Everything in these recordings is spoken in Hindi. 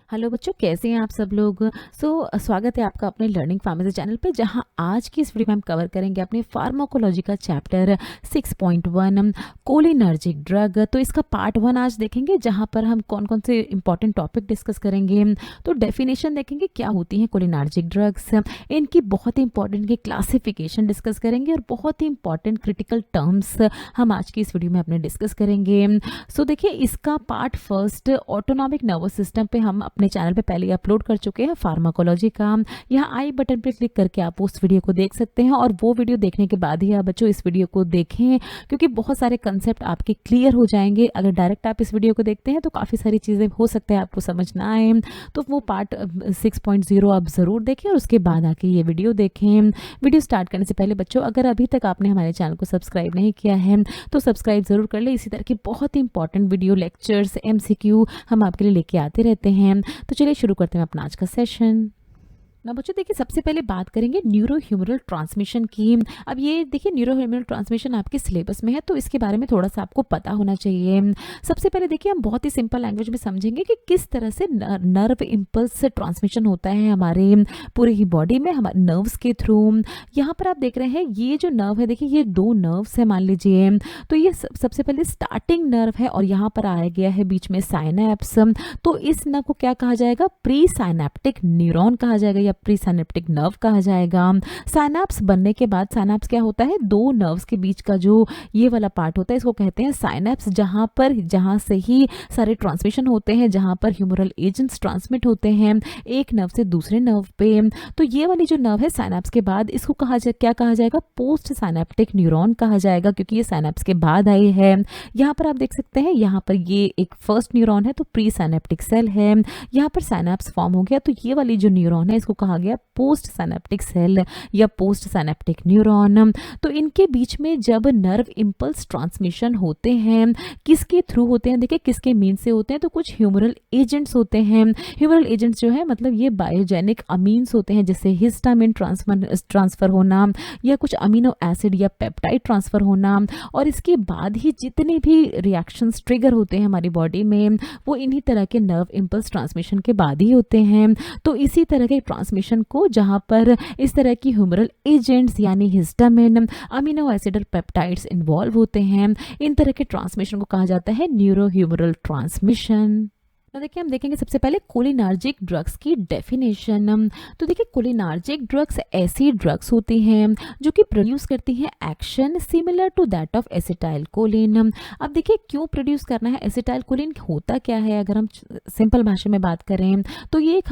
हेलो बच्चों, कैसे हैं आप सब लोग। स्वागत है आपका अपने लर्निंग फार्मेसी चैनल पे, जहां आज की इस वीडियो में हम कवर करेंगे अपने फार्माकोलॉजी का चैप्टर 6.1 कोलिनर्जिक ड्रग। तो इसका पार्ट 1 आज देखेंगे, जहां पर हम कौन कौन से इंपॉर्टेंट टॉपिक डिस्कस करेंगे। तो डेफिनेशन देखेंगे क्या होती हैं कोलिनर्जिक ड्रग्स, इनकी बहुत ही इंपॉर्टेंट क्लासिफिकेशन डिस्कस करेंगे और बहुत ही इंपॉर्टेंट क्रिटिकल टर्म्स हम आज की इस वीडियो में अपने डिस्कस करेंगे। देखिए, इसका part first autonomic nervous system पे हम अपने चैनल पे पहले अपलोड कर चुके हैं फार्माकोलॉजी का। यहाँ आई बटन पे क्लिक करके आप उस वीडियो को देख सकते हैं और वो वीडियो देखने के बाद ही आप बच्चों इस वीडियो को देखें, क्योंकि बहुत सारे कंसेप्ट आपके क्लियर हो जाएंगे। अगर डायरेक्ट आप इस वीडियो को देखते हैं तो काफ़ी सारी चीज़ें हो सकता है आपको समझ ना आए, तो वो पार्ट 6.0 आप ज़रूर देखें और उसके बाद आके ये वीडियो देखें। वीडियो स्टार्ट करने से पहले बच्चों, अगर अभी तक आपने हमारे चैनल को सब्सक्राइब नहीं किया है तो सब्सक्राइब ज़रूर कर ले। इसी तरह की बहुत ही इंपॉर्टेंट वीडियो, लेक्चर्स, MCQ हम आपके लिए लेके आते रहते हैं। तो चलिए शुरू करते हैं अपना आज का सेशन। ना बच्चों, देखिए सबसे पहले बात करेंगे न्यूरो ह्यूमरल ट्रांसमिशन की। अब ये देखिए, न्यूरो ह्यूमरल ट्रांसमिशन आपके सिलेबस में है, तो इसके बारे में थोड़ा सा आपको पता होना चाहिए। सबसे पहले देखिए, हम बहुत ही सिंपल लैंग्वेज में समझेंगे कि किस तरह से नर्व इम्पल्स से ट्रांसमिशन होता है हमारे पूरे ही बॉडी में, हमारे नर्व्स के थ्रू। यहाँ पर आप देख रहे हैं ये जो नर्व है, देखिए ये 2 नर्व्स है मान लीजिए। तो ये सबसे पहले स्टार्टिंग नर्व है और यहाँ पर आया गया है बीच में साइनैप्स। तो इस नर्व को क्या कहा जाएगा? प्री साइनेप्टिक न्यूरॉन कहा जाएगा या प्री साइनेप्टिक नर्व कहा जाएगा। साइनैप्स बनने के बाद, साइनैप्स क्या होता है? 2 नर्व्स के बीच का जो ये वाला पार्ट होता है, इसको कहते हैं साइनैप्स, जहां से ही सारे ट्रांसमिशन होते हैं, जहां पर ह्यूमरल एजेंट्स ट्रांसमिट होते हैं एक नर्व से दूसरे नर्व पे। तो ये वाली जो नर्व है साइनैप्स के बाद, इसको क्या कहा जाएगा? पोस्ट साइनेप्टिक न्यूरॉन कहा जाएगा, क्योंकि ये साइनैप्स के बाद आई है। यहाँ पर आप देख सकते हैं, यहाँ पर ये एक फर्स्ट न्यूरॉन है, तो प्री साइनेप्टिक सेल है। यहाँ पर साइनैप्स फॉर्म हो गया, तो ये वाली जो न्यूरॉन है इसको कहा गया पोस्ट साइनेप्टिक सेल या पोस्ट साइनेप्टिक न्यूरॉन। तो इनके बीच में जब नर्व इंपल्स ट्रांसमिशन होते हैं, किसके थ्रू होते हैं? देखिए किसके मीन से होते हैं, तो कुछ ह्यूमरल एजेंट्स होते हैं। ह्यूमरल एजेंट्स जो है मतलब ये बायोजेनिक अमीन्स होते हैं, जैसे हिस्टामिन ट्रांसफर होना या कुछ अमीनो एसिड या पेप्टाइड ट्रांसफर होना। और इसके बाद ही जितने भी रिएक्शंस ट्रिगर होते हैं हमारी बॉडी में, वो इन्हीं तरह के नर्व इंपल्स ट्रांसमिशन के बाद ही होते हैं। तो इसी तरह के ट्रांसमिशन को, जहां पर इस तरह की ह्यूमरल एजेंट्स यानी हिस्टामिन, अमीनो एसिड और पेप्टाइड्स इन्वॉल्व होते हैं, इन तरह के ट्रांसमिशन को कहा जाता है न्यूरो ह्यूमरल ट्रांसमिशन। तो देखिए, हम देखेंगे सबसे पहले कोलिनर्जिक ड्रग्स की डेफिनेशन। तो देखिए, कोलिनर्जिक ड्रग्स ऐसी ड्रग्स होती हैं जो कि प्रोड्यूस करती हैं action similar to that of acetylcholine. अब देखिए, क्यों प्रोड्यूस करना है एसिटाइल कोलिन? होता क्या है, अगर हम सिंपल भाषा में बात करें तो ये एक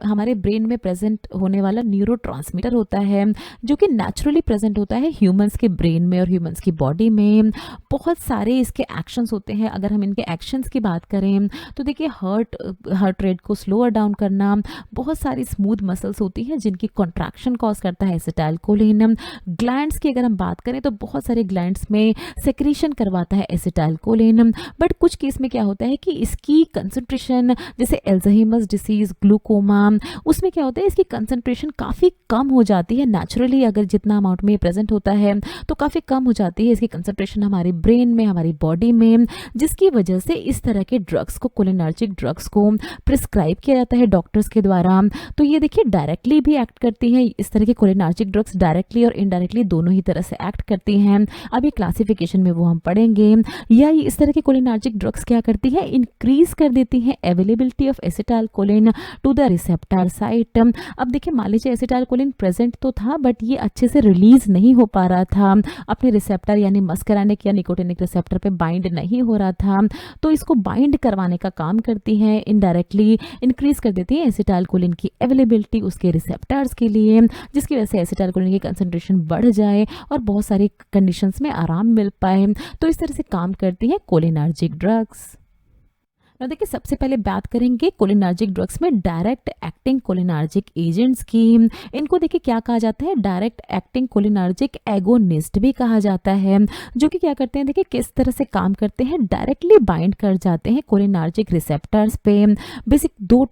हमारे ब्रेन में प्रेजेंट होने वाला न्यूरो ट्रांसमीटर होता है, जो कि नेचुरली प्रेजेंट होता है ह्यूमंस के ब्रेन में और ह्यूमंस की बॉडी में। बहुत सारे इसके एक्शंस होते हैं। अगर हम इनके एक्शंस की बात करें तो देखिए, हार्ट रेट को स्लोअर डाउन करना, बहुत सारी स्मूथ मसल्स होती हैं जिनकी कॉन्ट्रैक्शन कॉज करता है एसिटाइल कोलिन। ग्लैंड्स की अगर हम बात करें तो बहुत सारे ग्लैंड्स में सेक्रीशन करवाता है एसिटाइल कोलिन। बट कुछ केस में क्या होता है कि इसकी कंसंट्रेशन, जैसे अल्जाइमर्स डिसीज, ग्लूकोमा, उसमें क्या होता है इसकी कंसंट्रेशन काफ़ी कम हो जाती है। नेचुरली अगर जितना अमाउंट में प्रेजेंट होता है तो काफ़ी कम हो जाती है इसकी कंसंट्रेशन हमारे ब्रेन में, हमारी बॉडी में, जिसकी वजह से इस तरह के ड्रग्स को, कोलिनर्जिक ड्रग्स को प्रिस्क्राइब किया जाता है डॉक्टर्स के द्वारा। तो ये देखिए, डायरेक्टली भी एक्ट करती हैं इस तरह के कोलिनर्जिक ड्रग्स, डायरेक्टली और इनडायरेक्टली दोनों ही तरह से एक्ट करती हैं। अब ये क्लासिफिकेशन में वो हम पढ़ेंगे। या ये इस तरह के कोलिनर्जिक ड्रग्स क्या करती है? इंक्रीज कर देती हैं availability of acetylcholine to the receptor site. अब देखिए, मान लीजिए एसिटाइल कोलिन प्रेजेंट तो था, बट ये अच्छे से रिलीज नहीं हो पा रहा था अपने रिसेप्टर यानी मस्करानिक या निकोटिनिक रिसेप्टर पे बाइंड नहीं हो रहा था। तो इसको बाइंड करवाने का काम करती हैं, इनडायरेक्टली इंक्रीज कर देती है एसिटाइल कोलिन की अवेलेबिलिटी उसके रिसेप्टर्स के लिए, जिसकी वजह से एसिटाइल कोलिन की कंसंट्रेशन बढ़ जाए और बहुत सारी कंडीशंस में आराम मिल पाए। तो इस तरह से काम करती है कोलिनर्जिक ड्रग्स। तो देखिए, सबसे पहले बात करेंगे कोलिनर्जिक ड्रग्स में डायरेक्ट एक्टिंग कोलिनर्जिक एजेंट्स की। इनको देखिए क्या कहा जाता है? डायरेक्ट एक्टिंग कोलिनर्जिक एगोनिस्ट भी कहा जाता है, जो कि क्या करते हैं, देखिए किस तरह से काम करते हैं, डायरेक्टली बाइंड कर जाते हैं कोलिनर्जिक रिसेप्टर्स पे। बेसिक दो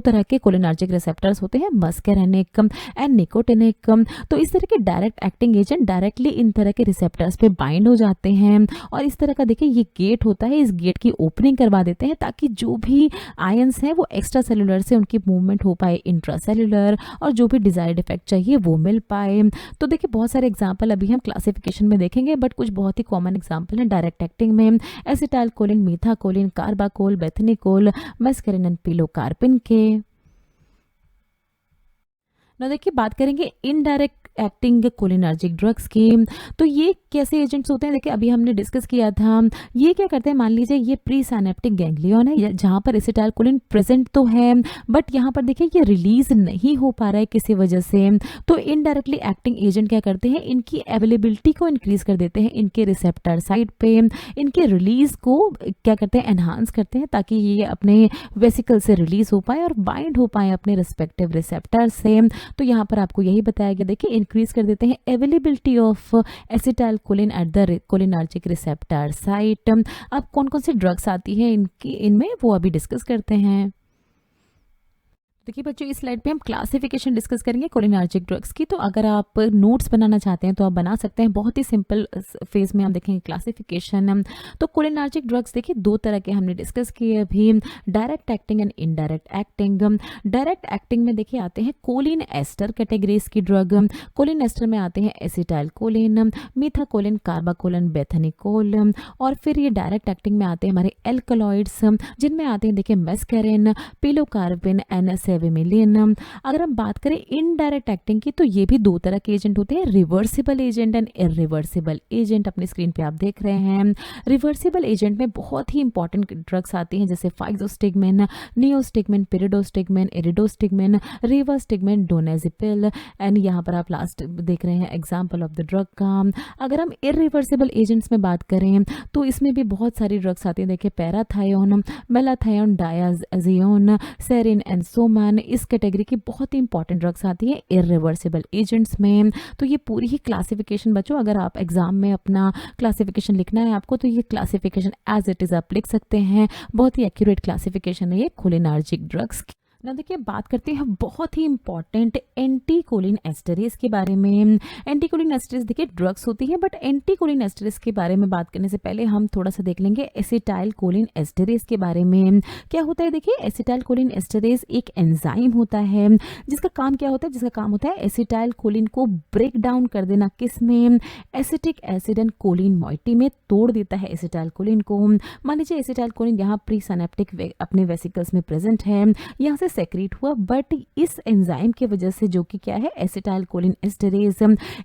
तरह के कोलिनर्जिक रिसेप्टर्स होते हैं, मस्करेनिक एंड निकोटिनिक। तो इस तरह के direct acting agent directly in तरह के रिसेप्टर्स पे बाइंड हो जाते हैं और इस तरह का देखिए ये गेट होता है, इस गेट की ओपनिंग करवा देते हैं ताकि ताकि जो भी आयंस हैं वो एक्स्ट्रा सेलुलर से उनकी मूवमेंट हो पाए इंट्रा सेलुलर, और जो भी डिजायर्ड इफेक्ट चाहिए वो मिल पाए। तो देखिए बहुत सारे एग्जाम्पल अभी हम क्लासिफिकेशन में देखेंगे, बट कुछ बहुत ही कॉमन एग्जाम्पल हैं डायरेक्ट एक्टिंग में acetyl choline, methacholine, carbachol, bethanechol, mescaline and pilocarpine के। ना देखिए बात करेंगे इनडायरेक्ट एक्टिंग कोलिनर्जिक ड्रग्स की। तो ये कैसे एजेंट्स होते हैं, देखिए अभी हमने डिस्कस किया था। ये क्या करते हैं, मान लीजिए ये प्री साइनेप्टिक गैंग्लियन है जहाँ पर एसिटाइलकोलिन प्रेजेंट तो है, बट यहाँ पर देखिए ये रिलीज नहीं हो पा रहा है किसी वजह से। तो इनडायरेक्टली एक्टिंग एजेंट क्या करते हैं, इनकी अवेलेबिलिटी को इंक्रीज कर देते हैं इनके रिसेप्टर साइड पे, इनके रिलीज को क्या करते हैं, एनहांस करते हैं, ताकि ये अपने वेसिकल से रिलीज हो पाए और बाइंड हो पाए अपने रिस्पेक्टिव रिसेप्टर से। तो यहाँ पर आपको यही बताया गया, देखिए इंक्रीज कर देते हैं availability of acetylcholine at the cholinergic receptor site. अब कौन कौन सी ड्रग्स आती है इनमें वो अभी डिस्कस करते हैं। देखिए बच्चों इस स्लाइड पे हम क्लासिफिकेशन डिस्कस करेंगे कोलिनर्जिक ड्रग्स की। तो अगर आप नोट्स बनाना चाहते हैं तो आप बना सकते हैं, बहुत ही सिंपल फेज में हम देखेंगे क्लासिफिकेशन। तो कोलिनर्जिक ड्रग्स देखिए दो तरह के हमने डिस्कस किए अभी, direct acting and indirect acting. Direct acting में देखिए आते हैं कोलिन एस्टर कैटेगरीज की ड्रग। कोलिन एस्टर में आते हैं एसिटाइलकोलिन, मीथाकोलिन, कार्बाकोलिन, बेथनिकोल। और फिर ये डायरेक्ट एक्टिंग में आते हैं हमारे एल्कलॉइड्स, जिनमें आते हैं देखिए मेस्करिन, पिलोकार्पिन, एनासेविमिलिन। अगर हम बात करें इनडायरेक्ट एक्टिंग की, तो ये भी दो तरह के एजेंट होते हैं, reversible agent and irreversible agent. अपनी स्क्रीन पे आप देख रहे हैं। रिवर्सिबल एजेंट में बहुत ही इंपॉर्टेंट ड्रग्स आती हैं, जैसे फाइजोस्टिगमिन, नियोस्टिगमिन, पिरिडोस्टिगमिन, इरिडोस्टिगमिन, रिवास्टिगमिन, डोनाजिपिल। एंड यहाँ पर आप लास्ट देख रहे हैं एग्जाम्पल ऑफ द ड्रग का। अगर हम इरिवर्सिबल एजेंट्स में बात करें तो इसमें भी बहुत सारी ड्रग्स आती हैं, देखिए पैराथायोन, मेलाथायोन, डायाजियोन, सेरिन एंड सोमान। इस कैटेगरी की बहुत ही इंपॉर्टेंट ड्रग्स आती हैं इरिवर्सिबल एजेंट्स में। तो ये पूरी ही क्लासिफिकेशन बच्चों, अगर आप एग्जाम में अपना क्लासिफिकेशन लिखना है आपको, तो ये क्लासिफिकेशन एज इट इज आप लिख सकते हैं। बहुत ही एक्यूरेट क्लासिफिकेशन है ये कोलिनर्जिक ड्रग्स की। ना देखिए बात करते हैं बहुत ही इंपॉर्टेंट एंटी कोलिन एस्टरेज के बारे में। एंटी कोलिन एस्टरेज देखिए ड्रग्स होती है, बट एंटी कोलिन एस्टरेज के बारे में बात करने से पहले हम थोड़ा सा देख लेंगे एसिटाइल कोलिन एस्टरेज के बारे में। क्या होता है, देखिए एसिटाइल कोलिन एस्टरेज एक एंजाइम होता है जिसका काम क्या होता है, जिसका काम होता है एसिटाइल कोलिन को ब्रेक डाउन कर देना, किस में, acetic acid and choline moiety में तोड़ देता है एसिटाइल कोलिन को। मान लीजिए एसिटाइल कोलिन यहाँ प्री सिनेप्टिक अपने वेसिकल्स में प्रेजेंट है, यहाँ से सेक्रेट हुआ, बट इस एंजाइम की वजह से, जो कि क्या है एसिटाइलकोलिन एस्टरेज,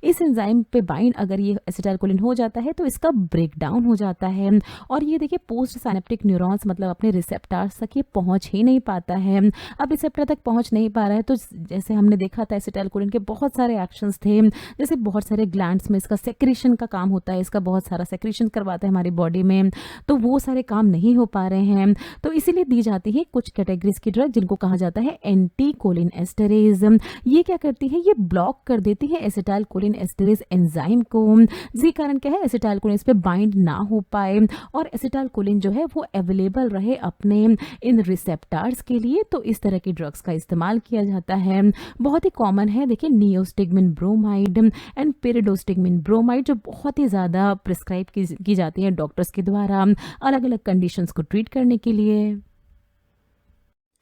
इस एंजाइम पे बाइंड अगर ये एसिटाइलकोलिन हो जाता है तो इसका ब्रेक डाउन हो जाता है। और ये देखिए पोस्ट साइनेप्टिक न्यूरॉन्स मतलब अपने रिसेप्टर्स तक ये पहुंच ही नहीं पाता है। अब रिसेप्टर तक पहुंच नहीं पा रहा है तो जैसे हमने देखा था एसिटाइलकोलिन के बहुत सारे एक्शंस थे, जैसे बहुत सारे ग्लैंड्स में इसका सेक्रेशन का काम होता है, इसका बहुत सारा सेक्रेशन करवाता है हमारी बॉडी में, तो वो सारे काम नहीं हो पा रहे हैं। तो इसीलिए दी जाती है कुछ कैटेगरीज की ड्रग जिनको कहा जाता है एंटी कोलिन एस्टरेज। ये क्या करती है, ये ब्लॉक कर देती है एसिटाइल कोलिन एस्टरेज एंजाइम को, जिसके कारण क्या है एसिटाइल कोलिन इस पे बाइंड ना हो पाए और एसिटाइल कोलिन जो है वो अवेलेबल रहे अपने इन रिसेप्टर्स के लिए। तो इस तरह की ड्रग्स का इस्तेमाल किया जाता है। बहुत ही कॉमन है देखिए नियोस्टिगमिन ब्रोमाइड एंड पिरिडोस्टिगमिन ब्रोमाइड, जो बहुत ही ज़्यादा प्रिस्क्राइब की जाती है डॉक्टर्स के द्वारा अलग अलग कंडीशंस को ट्रीट करने के लिए।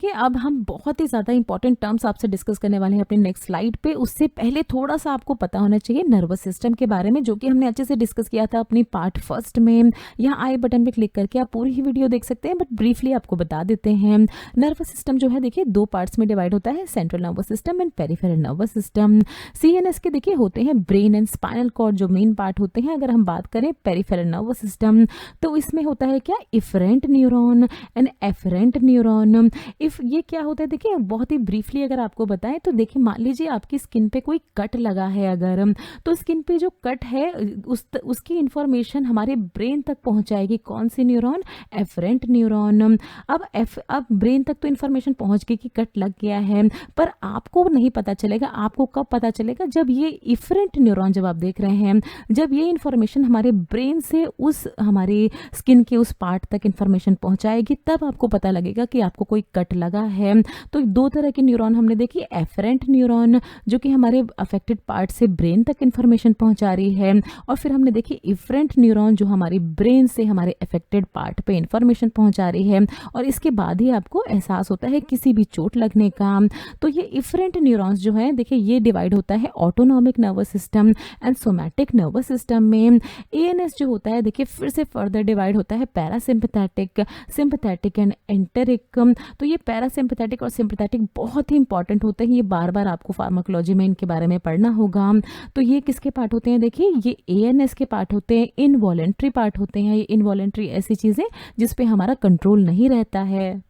कि अब हम बहुत ही ज़्यादा इंपॉर्टेंट टर्म्स आपसे डिस्कस करने वाले हैं अपने नेक्स्ट स्लाइड पे। उससे पहले थोड़ा सा आपको पता होना चाहिए नर्वस सिस्टम के बारे में, जो कि हमने अच्छे से डिस्कस किया था अपनी पार्ट फर्स्ट में। यहाँ आई बटन पे क्लिक करके आप पूरी ही वीडियो देख सकते हैं, बट ब्रीफली आपको बता देते हैं। नर्वस सिस्टम जो है देखिए दो पार्ट्स में डिवाइड होता है, central nervous system and peripheral nervous system. CNS के देखिए होते हैं ब्रेन एंड स्पाइनल कॉर्ड जो मेन पार्ट होते हैं। अगर हम बात करें पेरिफेरल नर्वस सिस्टम तो इसमें होता है क्या, afferent neuron and efferent neuron. If ये क्या होता है देखिए बहुत ही ब्रीफली अगर आपको बताएं तो देखिए मान लीजिए आपकी स्किन पे कोई कट लगा है अगर, तो स्किन पे जो कट है उसकी इंफॉर्मेशन हमारे ब्रेन तक पहुंचाएगी कौन सी न्यूरॉन, एफरेंट न्यूरॉन। अब ब्रेन तक तो इंफॉर्मेशन पहुंच गई कि कट लग गया है, पर आपको नहीं पता चलेगा। आपको कब पता चलेगा, जब ये इफरेंट न्यूरॉन जब आप देख रहे हैं, जब ये इंफॉर्मेशन हमारे ब्रेन से उस हमारे स्किन के उस पार्ट तक इंफॉर्मेशन पहुंचाएगी, तब आपको पता लगेगा कि आपको कोई कट लगा है। तो 2 तरह के न्यूरॉन हमने देखी, एफरेंट न्यूरॉन जो कि हमारे अफेक्टेड पार्ट से ब्रेन तक इन्फॉर्मेशन पहुंचा रही है, और फिर हमने देखी इफरेंट न्यूरॉन जो हमारी ब्रेन से हमारे अफेक्टेड पार्ट पे इन्फॉर्मेशन पहुंचा रही है, और इसके बाद ही आपको एहसास होता है किसी भी चोट लगने का। तो ये इफरेंट न्यूरॉन्स जो है देखिए ये डिवाइड होता है autonomic nervous system and somatic nervous system में। एएनएस जो होता है देखिए फिर से फर्दर डिवाइड होता है पैरासिम्पैथेटिक, सिंपैथेटिक एंड एंटेरिक। तो ये पैरासिम्पैथेटिक और सिंपैथेटिक बहुत ही इंपॉर्टेंट होते हैं, ये बार बार आपको फार्माकोलॉजी में इनके बारे में पढ़ना होगा। तो ये किसके पार्ट होते हैं, देखिए ये एएनएस के पार्ट होते हैं, इनवॉलेंट्री पार्ट होते हैं। ये इनवॉलेंट्री ऐसी चीज़ें जिस पे हमारा कंट्रोल नहीं रहता है।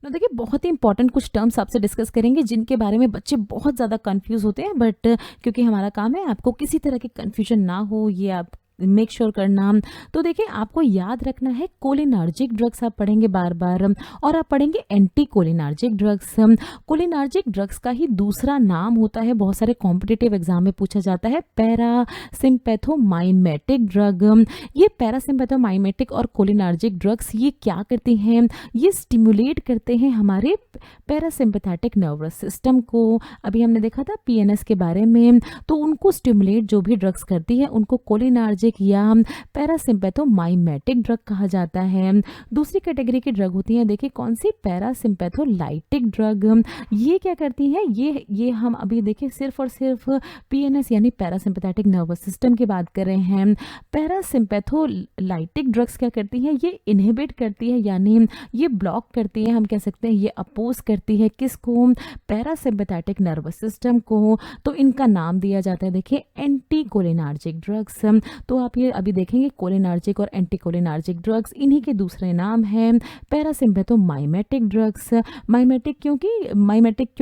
ना देखिए बहुत ही इंपॉर्टेंट कुछ टर्म्स आपसे डिस्कस करेंगे जिनके बारे में बच्चे बहुत ज़्यादा कंफ्यूज होते हैं, बट क्योंकि हमारा काम है आपको किसी तरह की कंफ्यूजन ना हो ये आप मेक श्योर करना। तो देखिए आपको याद रखना है कोलिनार्जिक ड्रग्स आप पढ़ेंगे बार बार, और आप पढ़ेंगे anti cholinergic drugs. Cholinergic drugs का ही दूसरा नाम होता है, बहुत सारे कॉम्पिटिटिव एग्जाम में पूछा जाता है, पैरासिम्पैथोमाइमेटिक ड्रग। ये पैरासिम्पैथोमाइमेटिक और कोलिनार्जिक ड्रग्स ये क्या करती हैं, ये स्टिमुलेट करते हैं हमारे पैरासिम्पैथेटिक नर्वस सिस्टम को। अभी हमने देखा था पीएनएस के बारे में, तो उनको स्टिमुलेट जो भी ड्रग्स करती है उनको कोलिनार्जिक या पैरासिम्पैथोमाइमेटिक ड्रग कहा जाता है। दूसरी कैटेगरी की ड्रग होती है देखिए कौन सी, पैरासिम्पैथोलाइटिक ड्रग। ये क्या करती है, ये हम अभी देखिए सिर्फ और सिर्फ पीएनएस यानी पैरासिम्पैथेटिक नर्वस सिस्टम की बात कर रहे हैं। पैरासिम्पैथोलाइटिक ड्रग्स क्या करती हैं, ये इनहिबिट करती है यानी ये ब्लॉक करती है, हम कह सकते हैं ये अपोज करती है किसको, पैरासिम्पैथेटिक नर्वस सिस्टम को। तो इनका नाम दिया जाता है देखिए एंटी कोलिनार्जिक ड्रग्स। तो आप ये अभी देखेंगे कोलिनार्जिक और एंटी कोलिनार्जिक ड्रग्स, इन्हीं के दूसरे नाम हैं पैरासिम्पैथोमाइमेटिक ड्रग्स। माइमेटिक क्यों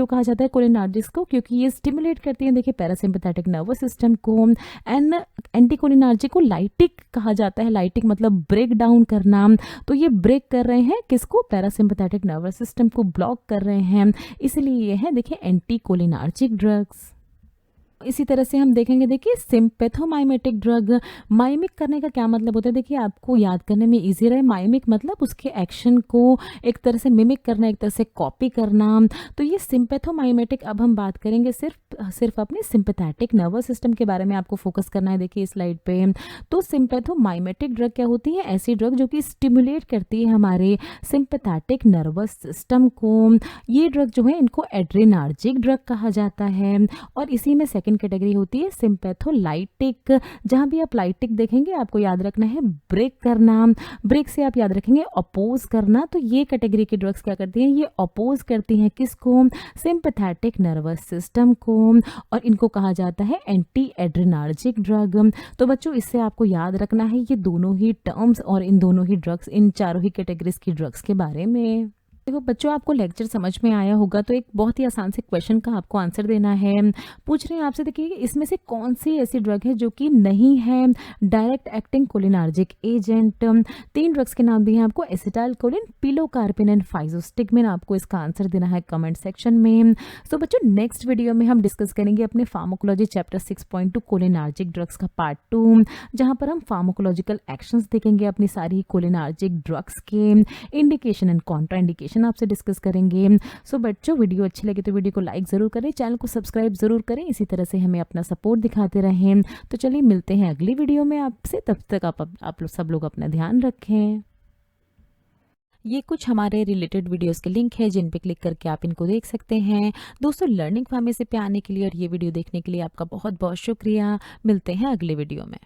कहा जाता है कोलिनार्जिक्स को, क्योंकि ये स्टिमुलेट करती हैं देखिए पैरासिम्पैथेटिक नर्वस सिस्टम को। एंड एंटी कोलिनार्जिक को लाइटिक कहा जाता है, लाइटिक मतलब ब्रेक डाउन करना। तो ये ब्रेक कर रहे हैं किसको, पैरासिम्पैथेटिक नर्वस सिस्टम को ब्लॉक कर रहे हैं, इसलिए ये है देखिए एंटी कोलिनार्जिक ड्रग्स। इसी तरह से हम देखेंगे देखिए सिम्पैथोमाइमेटिक ड्रग। माइमिक करने का क्या मतलब होता है, देखिए आपको याद करने में इजी रहे, माइमिक मतलब उसके एक्शन को एक तरह से मिमिक करना, एक तरह से कॉपी करना। तो ये सिम्पैथोमाइमेटिक, अब हम बात करेंगे सिर्फ अपने सिंपैथेटिक नर्वस सिस्टम के बारे में आपको फोकस करना है देखिए स्लाइड पे। तो सिम्पैथोमाइमेटिक ड्रग क्या होती है, ऐसी ड्रग जो कि स्टिमुलेट करती है हमारे सिंपैथेटिक नर्वस सिस्टम को। ये ड्रग जो है इनको एड्रेनार्जिक ड्रग कहा जाता है। और इसी में सेकंड कैटेगरी होती है सिम्पैथोलाइटिक। जहां भी आप लाइटिक देखेंगे आपको याद रखना है ब्रेक करना, ब्रेक से आप याद रखेंगे अपोज करना। तो ये कैटेगरी की ड्रग्स क्या करती हैं, ये अपोज करती हैं किसको, सिंपैथेटिक नर्वस सिस्टम को, और इनको कहा जाता है एंटी एड्रेनार्जिक ड्रग। तो बच्चों इससे आपको याद रखना है ये दोनों ही टर्म्स और इन दोनों ही ड्रग्स, इन चारों ही कैटेगरीज की ड्रग्स के बारे में। देखो बच्चों आपको लेक्चर समझ में आया होगा, तो एक बहुत ही आसान से क्वेश्चन का आपको आंसर देना है। पूछ रहे हैं आपसे, देखिए इसमें से कौन सी ऐसी ड्रग है जो कि नहीं है direct acting cholinergic agent. 3 drugs के नाम दिए हैं आपको, एसिटाइलकोलिन, पिलोकार्पिन एंड फाइजोस्टिगमिन। आपको इसका आंसर देना है कमेंट सेक्शन में। तो बच्चों नेक्स्ट वीडियो में हम डिस्कस करेंगे अपने फार्माकोलॉजी चैप्टर 6.2 कोलिनार्जिक ड्रग्स का पार्ट 2, जहां पर हम फार्माकोलॉजिकल एक्शंस देखेंगे अपनी सारी कोलिनार्जिक ड्रग्स के, इंडिकेशन एंड कॉन्ट्रा इंडिकेशन आपसे डिस्कस करेंगे। सो बच्चों वीडियो अच्छी लगी तो वीडियो को लाइक जरूर करें, चैनल को सब्सक्राइब जरूर करें, इसी तरह से हमें अपना सपोर्ट दिखाते रहें। तो चलिए मिलते हैं अगली वीडियो में आपसे, तब तक आप सब लोग अपना ध्यान रखें। ये कुछ हमारे रिलेटेड वीडियोस के लिंक है जिन पे क्लिक करके आप इनको देख सकते हैं। दोस्तों लर्निंग फार्मेसी पे आने के लिए और ये वीडियो देखने के लिए आपका बहुत बहुत शुक्रिया। मिलते हैं अगले वीडियो में।